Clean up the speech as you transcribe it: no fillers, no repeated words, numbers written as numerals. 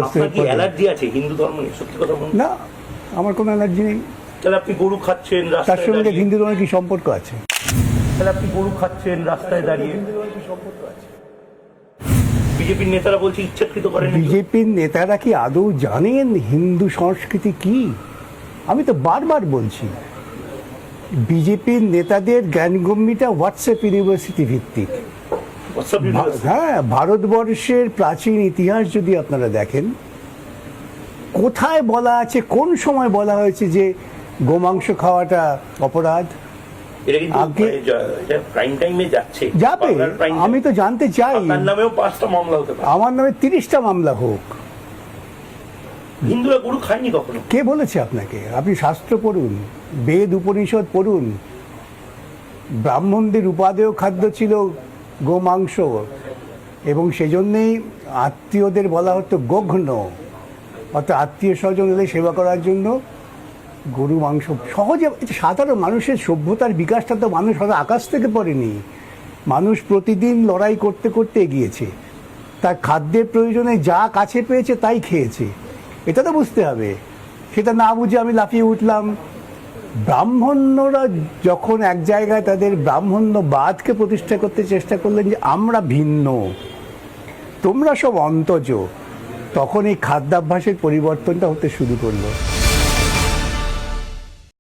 ক্ষতিগ্রস্ত আপনার কি অ্যালার্জি আছে হিন্দু ধর্ম নিয়ে? সত্যি কথা বলুন। না, আমার কোনো অ্যালার্জি নেই। তাহলে আপনি গরু খাচ্ছেন তার রাস্তায় সঙ্গে দাঁড়িয়ে, হিন্দু ধর্মের কি সম্পর্ক আছে? তাহলে আপনি গরু খাচ্ছেন রাস্তায় দাঁড়িয়ে, সম্পর্ক আছে? বিজেপির নেতারা বলছে ইচ্ছাকৃত করেন। বিজেপির নেতারা কি আদৌ জানেন হিন্দু সংস্কৃতি কি? আমি তো বারবার বলছি, বিজেপির নেতাদের জ্ঞানগম্যিটা হোয়াটসঅ্যাপ ইউনিভার্সিটি ভিত্তিক। হ্যাঁ, ভারতবর্ষের প্রাচীন ইতিহাস যদি আপনারা দেখেন, কোথায় বলা আছে, কোন সময় বলা হয়েছে যে গোমাংস খাওয়াটা অপরাধ? এটা কিন্তু আগে- এটা প্রাইম টাইমে যাচ্ছে, যাবে, বাংলার prime time। আমি তো জানতে চাই। আপনার নামেও 5টা মামলা হতে পারে। আমার নামে 30টা মামলা হোক। হিন্দুরা গরু খায়নি কখনো। কে বলেছে আপনাকে? আপনি শাস্ত্র পড়ুন, বেদ উপনিষদ পড়ুন। ব্রাহ্মণদের উপাদেয় খাদ্য ছিল গোমাংস, এবং সেজন্যেই আত্মীয়দের বলা হতো গোঘ্ন, অর্থাৎ আত্মীয় স্বজন এলে সেবা করার জন্য গরু মাংস সহজে। সাধারণ মানুষের সভ্যতার বিকাশটা তো মানুষ হয়তো আকাশ থেকে পড়েনি। মানুষ প্রতিদিন লড়াই করতে করতে এগিয়েছে, তার খাদ্যের প্রয়োজনে যা কাছে পেয়েছে তাই খেয়েছে। এটা তো বুঝতে হবে। সেটা না বুঝে আমি লাফিয়ে উঠলাম। ব্রাহ্মণ্যরা যখন এক জায়গায় তাদের ব্রাহ্মণ্যবাদকে প্রতিষ্ঠা করতে চেষ্টা করলেন যে আমরা ভিন্ন, তোমরা সব অন্তজ, তখন এই খাদ্যাভ্যাসের পরিবর্তনটা হতে শুরু করলো।